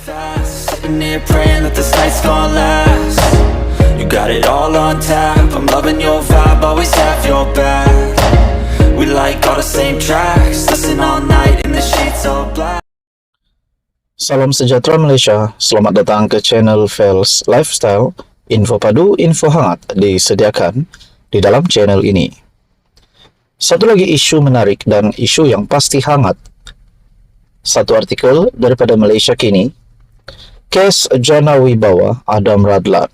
fast, sitting here praying that this night's gonna last. You got it all on tap, I'm loving your vibe, always have your back. We like all the same tracks, listen all night in the sheets all black. Salam sejahtera Malaysia, selamat datang ke channel Fels Lifestyle. Info padu, info hangat disediakan di dalam channel ini. Satu lagi isu menarik dan isu yang pasti hangat. Satu artikel daripada Malaysia Kini, kes Jana Wibawa Adam Radlan,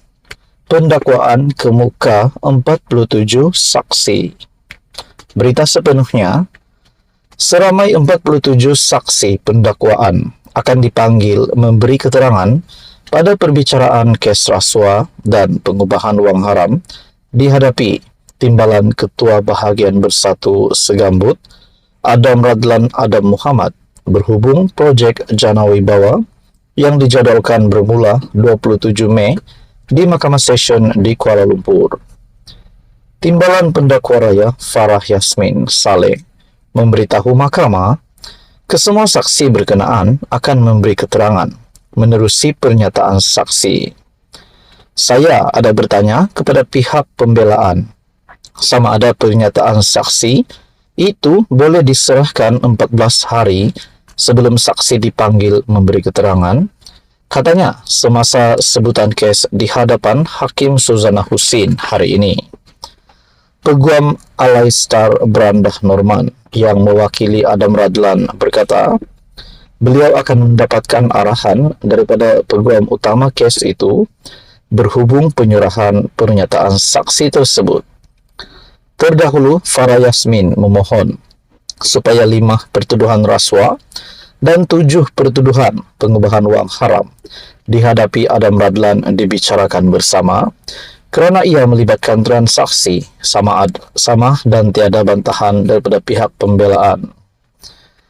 pendakwaan kemuka 47 saksi. Berita sepenuhnya, seramai 47 saksi pendakwaan akan dipanggil memberi keterangan pada perbicaraan kes rasuah dan pengubahan wang haram dihadapi Timbalan Ketua Bahagian Bersatu Segambut Adam Radlan Adam Muhammad berhubung projek Jana Wibawa yang dijadwalkan bermula 27 Mei di Mahkamah Session di Kuala Lumpur. Timbalan Pendakwa Raya Farah Yasmin Saleh memberitahu mahkamah kesemua saksi berkenaan akan memberi keterangan menerusi pernyataan saksi. Saya ada bertanya kepada pihak pembelaan sama ada pernyataan saksi itu boleh diserahkan 14 hari sebelum saksi dipanggil memberi keterangan, katanya semasa sebutan kes di hadapan Hakim Suzana Husin hari ini. Peguam Alaistar Brandah Norman yang mewakili Adam Radlan berkata, beliau akan mendapatkan arahan daripada peguam utama kes itu berhubung penyerahan pernyataan saksi tersebut. Terdahulu, Farah Yasmin memohon supaya 5 pertuduhan rasuah dan 7 pertuduhan pengubahan wang haram dihadapi Adam Radlan dibicarakan bersama kerana ia melibatkan transaksi sama dan tiada bantahan daripada pihak pembelaan.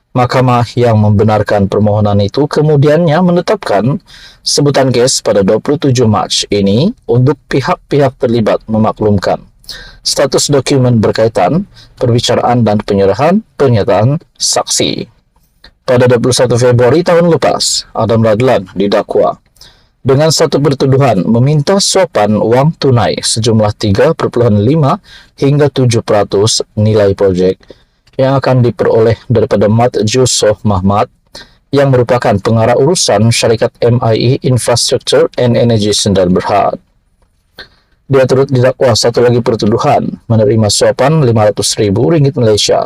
Mahkamah yang membenarkan permohonan itu kemudiannya menetapkan sebutan kes pada 27 Mac ini untuk pihak-pihak terlibat memaklumkan status dokumen berkaitan perbicaraan dan penyerahan pernyataan saksi. Pada 21 Februari tahun lepas, Adam Radlan didakwa dengan satu pertuduhan meminta suapan wang tunai sejumlah 3.5 hingga 7% nilai projek yang akan diperoleh daripada Mat Jusoh Mahmad yang merupakan pengarah urusan syarikat MIE Infrastructure and Energy Sdn Bhd. Dia turut didakwa satu lagi pertuduhan menerima suapan RM500,000 Malaysia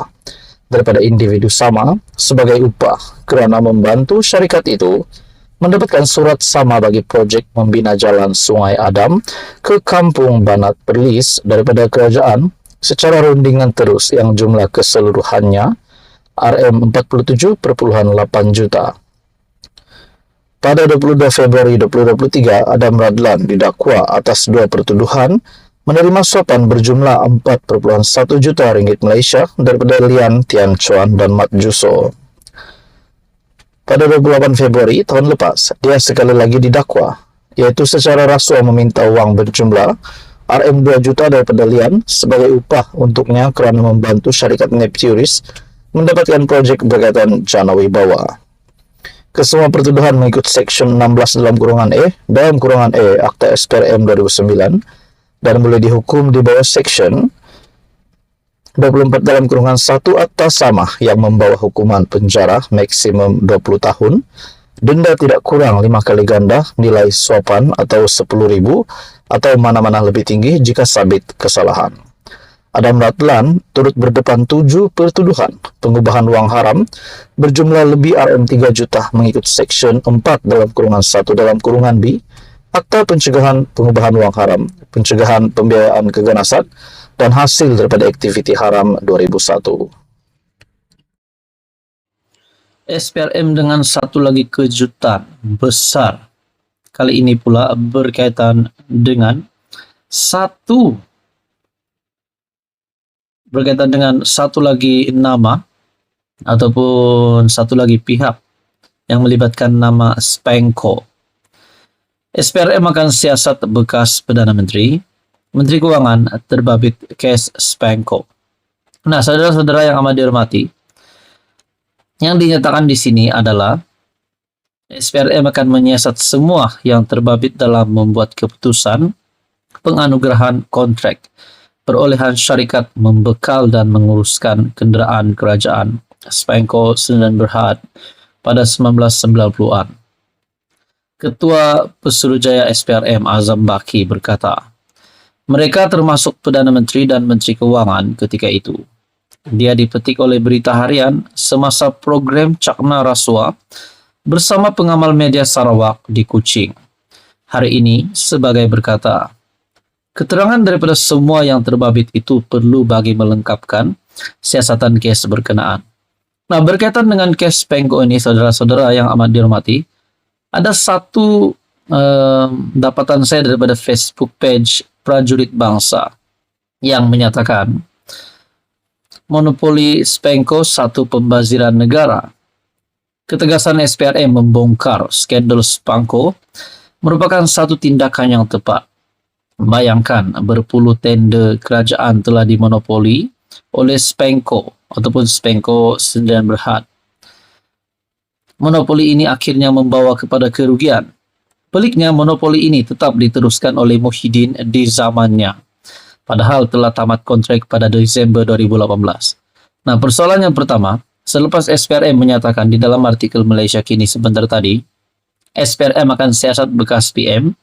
daripada individu sama sebagai upah kerana membantu syarikat itu mendapatkan surat sama bagi projek membina jalan Sungai Adam ke Kampung Banat Perlis daripada kerajaan secara rundingan terus yang jumlah keseluruhannya RM47.8 juta. Pada 22 Februari 2023, Adam Radlan didakwa atas 2 pertuduhan menerima suapan berjumlah RM4.1 juta Malaysia daripada Lian Tian Chuan dan Mat Jusoh. Pada 28 Februari tahun lepas, dia sekali lagi didakwa, iaitu secara rasuah meminta wang berjumlah RM2 juta daripada Lian sebagai upah untuknya kerana membantu syarikat Nepturis mendapatkan projek berkaitan Jana Wibawa. Kesemua pertuduhan mengikut Seksyen 16 (E) Akta SPRM 2009 dan boleh dihukum di bawah Seksyen 24 (1) Akta sama yang membawa hukuman penjara maksimum 20 tahun, denda tidak kurang 5 kali ganda nilai suapan atau RM10,000 atau mana-mana lebih tinggi jika sabit kesalahan. Adam Radlan turut berdepan 7 pertuduhan pengubahan wang haram berjumlah lebih RM3 juta mengikut Seksyen 4 (1) B Akta Pencegahan Pengubahan Wang Haram, Pencegahan Pembiayaan Keganasan dan hasil daripada aktiviti haram 2001. SPRM dengan satu lagi kejutan besar. Kali ini pula berkaitan dengan satu lagi nama ataupun satu lagi pihak yang melibatkan nama Spanco. SPRM akan siasat bekas Perdana Menteri, Menteri Kewangan terbabit kes Spanco. Nah, saudara-saudara yang amat dihormati, yang dinyatakan di sini adalah SPRM akan menyiasat semua yang terbabit dalam membuat keputusan penganugerahan kontrak perolehan syarikat membekal dan menguruskan kenderaan kerajaan Spanco Sdn Bhd pada 1990-an. Ketua Pesuruhjaya SPRM Azam Baki berkata, mereka termasuk Perdana Menteri dan Menteri Keuangan ketika itu. Dia dipetik oleh berita harian semasa program Cakna Rasuah bersama pengamal media Sarawak di Kuching. Hari ini sebagai berkata, keterangan daripada semua yang terbabit itu perlu bagi melengkapkan siasatan kes berkenaan. Nah, berkaitan dengan kes Spanco ini, saudara-saudara yang amat dihormati, ada satu dapatan saya daripada Facebook page Prajurit Bangsa yang menyatakan monopoli Spanco satu pembaziran negara. Ketegasan SPRM membongkar skandal Spanco merupakan satu tindakan yang tepat. Bayangkan berpuluh tender kerajaan telah dimonopoli oleh Spanco ataupun Spanco Sdn Bhd. Monopoli ini akhirnya membawa kepada kerugian. Peliknya monopoli ini tetap diteruskan oleh Muhyiddin di zamannya. Padahal telah tamat kontrak pada Desember 2018. Nah, persoalan yang pertama, selepas SPRM menyatakan di dalam artikel Malaysia Kini sebentar tadi, SPRM akan siasat bekas PM,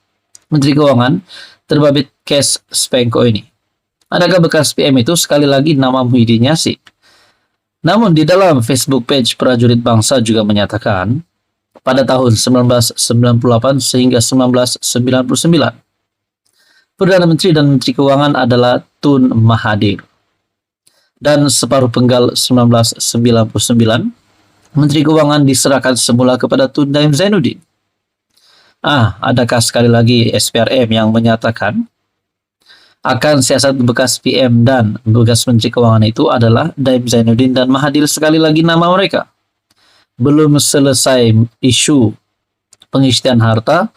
Menteri Keuangan, terbabit kes Spanco ini. Adakah bekas PM itu sekali lagi nama Muhyiddin Yassin? Namun di dalam Facebook page Prajurit Bangsa juga menyatakan, pada tahun 1998 sehingga 1999, Perdana Menteri dan Menteri Keuangan adalah Tun Mahathir. Dan separuh penggal 1999, Menteri Keuangan diserahkan semula kepada Tun Daim Zainuddin. Adakah sekali lagi SPRM yang menyatakan akan siasat bekas PM dan bekas Menteri Keuangan itu adalah Daim Zainuddin dan Mahathir sekali lagi nama mereka? Belum selesai isu pengisytihan harta,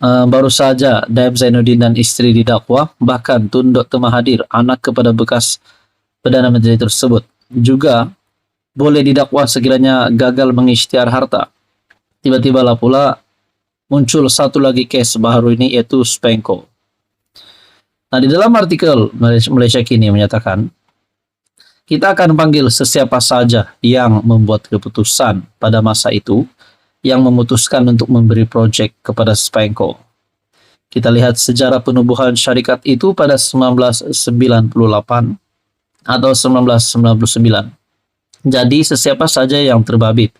baru saja Daim Zainuddin dan isteri didakwa, bahkan Tun Dr. Mahathir, anak kepada bekas Perdana Menteri tersebut, juga boleh didakwa sekiranya gagal mengisytihan harta. Tiba-tiba lah pula muncul satu lagi kes baru ini, yaitu Spanco. Nah, di dalam artikel Malaysia Kini menyatakan, kita akan panggil sesiapa saja yang membuat keputusan pada masa itu yang memutuskan untuk memberi projek kepada Spanco. Kita lihat sejarah penubuhan syarikat itu pada 1998 atau 1999. Jadi sesiapa saja yang terbabit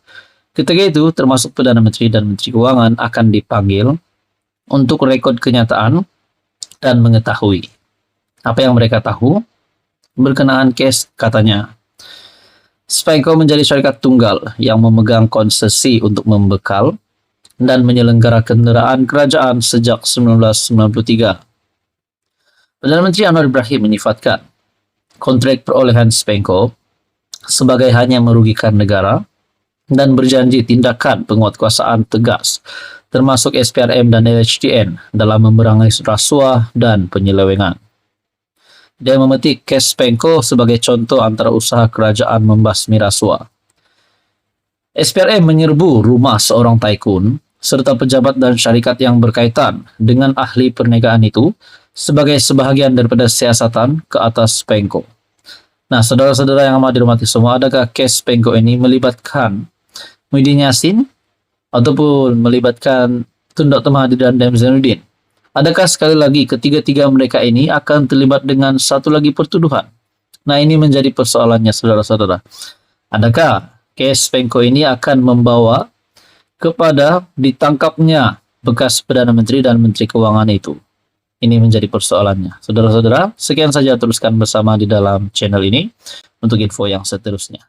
ketika itu, termasuk Perdana Menteri dan Menteri Keuangan, akan dipanggil untuk rekod kenyataan dan mengetahui apa yang mereka tahu berkenaan kes. Katanya, Spanco menjadi syarikat tunggal yang memegang konsesi untuk membekal dan menyelenggara kenderaan kerajaan sejak 1993. Perdana Menteri Anwar Ibrahim menyifatkan kontrak perolehan Spanco sebagai hanya merugikan negara dan berjanji tindakan penguatkuasaan tegas termasuk SPRM dan LHDN dalam memerangi rasuah dan penyelewengan. Dia memetik kes Spanco sebagai contoh antara usaha kerajaan membasmi rasuah. SPRM menyerbu rumah seorang taikun serta pejabat dan syarikat yang berkaitan dengan ahli perniagaan itu sebagai sebahagian daripada siasatan ke atas Spanco. Nah, saudara-saudara yang amat dihormati semua, adakah kes Spanco ini melibatkan Muhyiddin Yassin ataupun melibatkan Tun Dr. Mahathir dan Daim Zainuddin? Adakah sekali lagi ketiga-tiga mereka ini akan terlibat dengan satu lagi pertuduhan? Nah, ini menjadi persoalannya, saudara-saudara. Adakah kes Spanco ini akan membawa kepada ditangkapnya bekas Perdana Menteri dan Menteri Keuangan itu? Ini menjadi persoalannya. Saudara-saudara, sekian saja, teruskan bersama di dalam channel ini untuk info yang seterusnya.